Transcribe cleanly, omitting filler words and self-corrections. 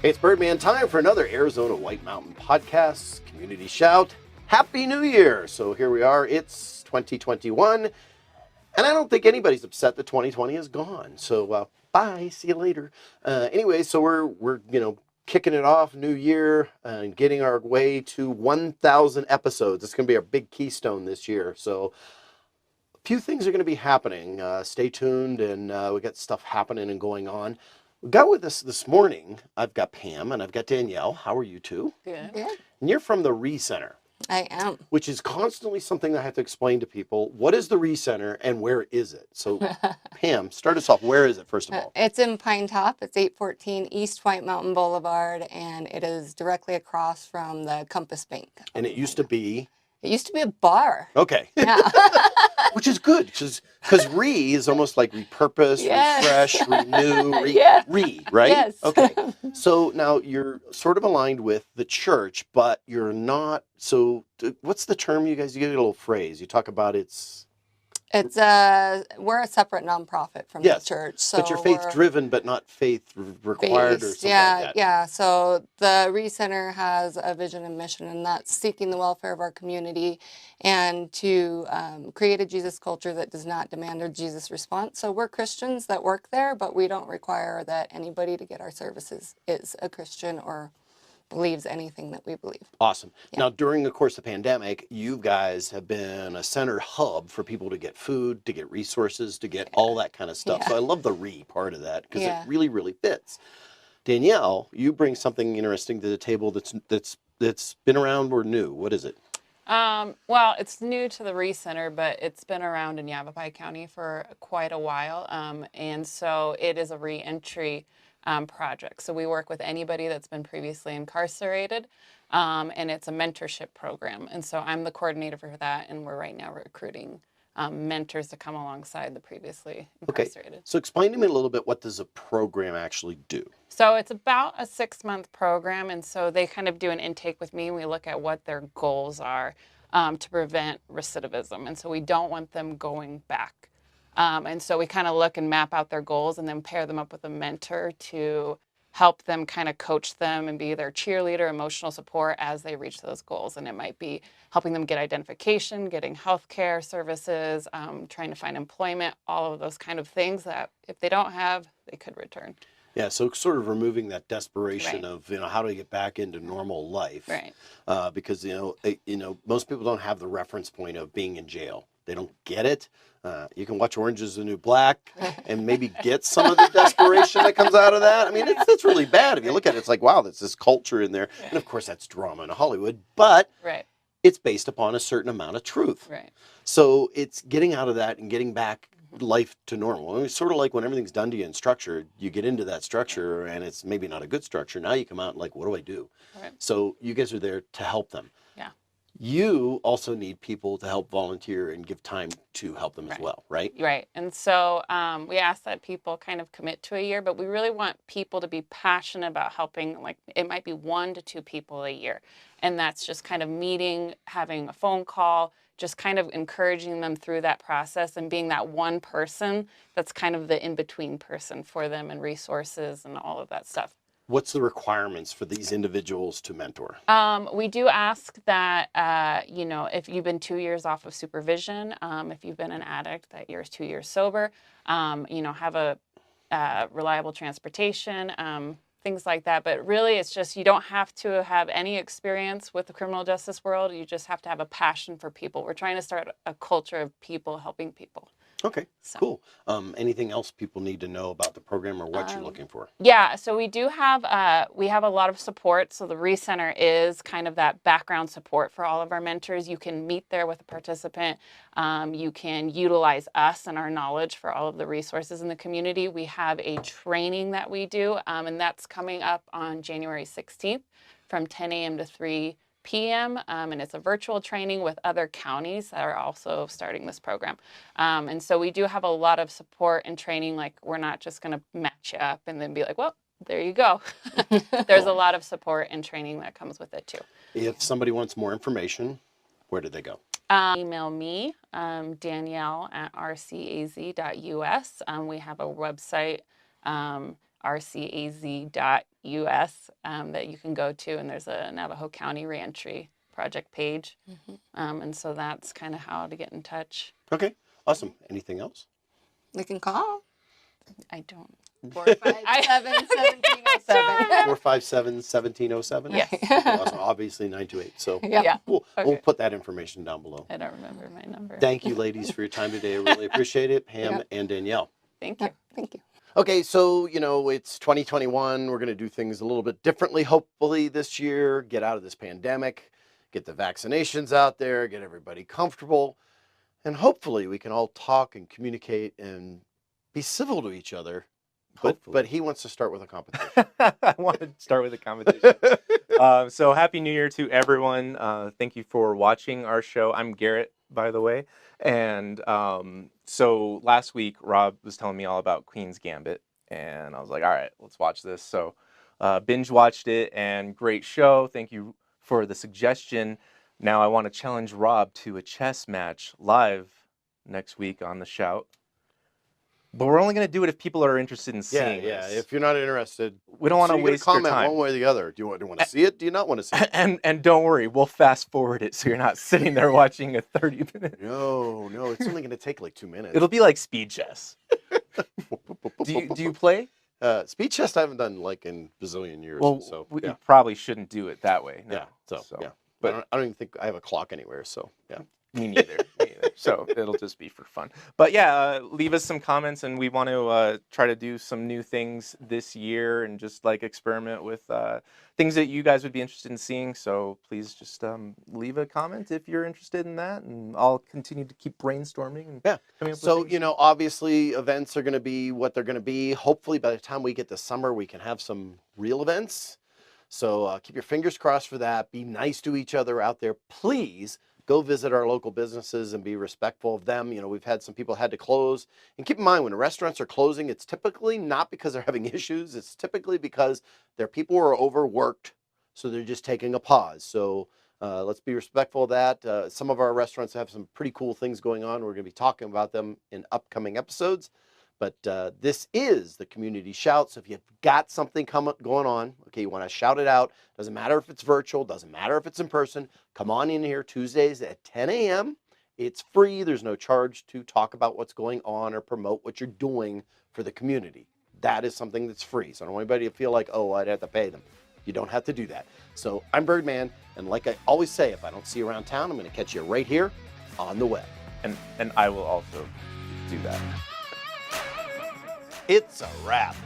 Hey, it's Birdman time for another Arizona White Mountain podcast, Community Shout. Happy New Year! So here we are, it's 2021, and I don't think anybody's upset that 2020 is gone. So bye, see you later. Anyway, so we're kicking it off, new year, and getting our way to 1,000 episodes. It's going to be our big keystone this year. So a few things are going to be happening. Stay tuned, and we got stuff happening and going on. We got with us this morning. I've got Pam and I've got Danielle. How are you two? Good. Good. And you're from the Recenter, I am. which is constantly something I have to explain to people. What is the Recenter and where is it? So, Pam, start us off. Where is it, first of all? It's in Pinetop. It's 814 East White Mountain Boulevard, and it is directly across from the Compass Bank. And it used to be? It used to be a bar. Okay. Yeah. Which is good, because re is almost like repurpose, Yes. refresh, renew, Yes. right? Yes. Okay. So now you're sort of aligned with the church, but you're not. So what's the term you guys, you get a little phrase. You talk about It's we're a separate nonprofit from Yes, the church. So but you're faith driven, but not faith required or based. something Yeah, like that. yeah. So the Recenter has a vision and mission, and that's seeking the welfare of our community and to create a Jesus culture that does not demand a Jesus response. So we're Christians that work there, but we don't require that anybody to get our services is a Christian or believes anything that we believe. Awesome. Yeah. Now, during the course of the pandemic, you guys have been a center hub for people to get food, to get resources, to get all that kind of stuff. Yeah. So I love the part of that because Yeah. it really, really fits. Danielle, you bring something interesting to the table that's been around or new. What is it? Well, it's new to the Recenter, but it's been around in Yavapai County for quite a while. And so it is a reentry project. So we work with anybody that's been previously incarcerated, and it's a mentorship program. And so I'm the coordinator for that, and we're right now recruiting mentors to come alongside the previously incarcerated. So explain to me a little bit, what does a program actually do? So it's about a 6-month program, and so they kind of do an intake with me. We look at what their goals are to prevent recidivism, and so we don't want them going back. And so we kind of look and map out their goals and then pair them up with a mentor to help them kind of coach them and be their cheerleader, emotional support as they reach those goals. And it might be helping them get identification, getting healthcare services, trying to find employment, all of those kind of things that if they don't have, they could return. Yeah, so sort of removing that desperation Right. of, how do I get back into normal life? Right. Because, most people don't have the reference point of being in jail. They don't get it. You can watch Orange is the New Black and maybe get some of the desperation that comes out of that. I mean, it's really bad. If you look at it, it's like, wow, there's this culture in there. And of course, that's drama in Hollywood, but Right. it's based upon a certain amount of truth. Right. So it's getting out of that and getting back life to normal. I mean, it's sort of like when everything's done to you in structure, you get into that structure and it's maybe not a good structure. Now you come out and like, what do I do? Right. So you guys are there to help them. Yeah. You also need people to help volunteer and give time to help them as Right. well, right? Right. And so we ask that people kind of commit to a year, but we really want people to be passionate about helping. Like it might be 1 to 2 people a year. And that's just kind of meeting, having a phone call, just kind of encouraging them through that process and being that one person that's kind of the in-between person for them and resources and all of that stuff. What's the requirements for these individuals to mentor? We do ask that, if you've been 2 years off of supervision, if you've been an addict, that you're 2 years sober, have a reliable transportation, things like that. But really, it's just you don't have to have any experience with the criminal justice world. You just have to have a passion for people. We're trying to start a culture of people helping people. Okay, So. cool. Anything else people need to know about the program or what you're looking for? Yeah, so we do have a lot of support. So the Recenter is kind of that background support for all of our mentors. You can meet there with a participant. You can utilize us and our knowledge for all of the resources in the community. We have a training that we do, and that's coming up on January 16th from 10 a.m. to 3 p.m. And it's a virtual training with other counties that are also starting this program. And so we do have a lot of support and training. Like we're not just going to match you up and then be like, well, there you go. There's a lot of support and training that comes with it too. If somebody wants more information, where do they go? Email me, Danielle at rcaz.us. We have a website. rcaz.us that you can go to, and there's a Navajo County Reentry Project page. And so that's kind of how to get in touch. Okay, awesome. Anything else? They can call. I don't. 457-1707. 457-1707? Yes. Awesome. Obviously 928. So Yeah. we'll Okay. put that information down below. I don't remember my number. Thank you, ladies, for your time today. I really appreciate it, Pam Yep. and Danielle. Thank you. Thank you. Okay, so, it's 2021. We're going to do things a little bit differently, hopefully, this year. Get out of this pandemic, get the vaccinations out there, get everybody comfortable, and hopefully we can all talk and communicate and be civil to each other. But he wants to start with a competition. I want to start with a competition. So happy New Year to everyone. Thank you for watching our show. I'm Garrett, by the way. And so last week, Rob was telling me all about Queen's Gambit. And I was like, all right, let's watch this. So binge watched it, and great show. Thank you for the suggestion. Now I want to challenge Rob to a chess match live next week on The Shout. But we're only going to do it if people are interested in seeing Yeah. this. If you're not interested, We don't want to you're gonna waste your comment time. one way or the other. Do you want to see it? Do you not want to see it? And don't worry, we'll fast forward it so you're not sitting there watching a 30-minute. No, it's only going to take like 2 minutes. It'll be like speed chess. Do you play? Speed chess I haven't done like in bazillion years. Well, so we yeah. probably shouldn't do it that way. No. Yeah. So yeah. But But I don't even think I have a clock anywhere. So yeah. me neither. So it'll just be for fun. But yeah, leave us some comments, and we want to try to do some new things this year and just like experiment with things that you guys would be interested in seeing. So please just leave a comment if you're interested in that, and I'll continue to keep brainstorming. And Yeah. coming up So, with things. obviously events are going to be what they're going to be. Hopefully by the time we get to summer, we can have some real events. So keep your fingers crossed for that. Be nice to each other out there. Please go visit our local businesses and be respectful of them. We've had some people had to close. And keep in mind, when restaurants are closing, it's typically not because they're having issues. It's typically because their people are overworked. So they're just taking a pause. So let's be respectful of that. Some of our restaurants have some pretty cool things going on. We're going to be talking about them in upcoming episodes. But this is the Community Shout. So if you've got something going on, okay, you want to shout it out. Doesn't matter if it's virtual. Doesn't matter if it's in person. Come on in here Tuesdays at 10 a.m. It's free. There's no charge to talk about what's going on or promote what you're doing for the community. That is something that's free. So I don't want anybody to feel like, oh, I'd have to pay them. You don't have to do that. So I'm Birdman. And like I always say, if I don't see you around town, I'm going to catch you right here on the web. And I will also do that. It's a wrap.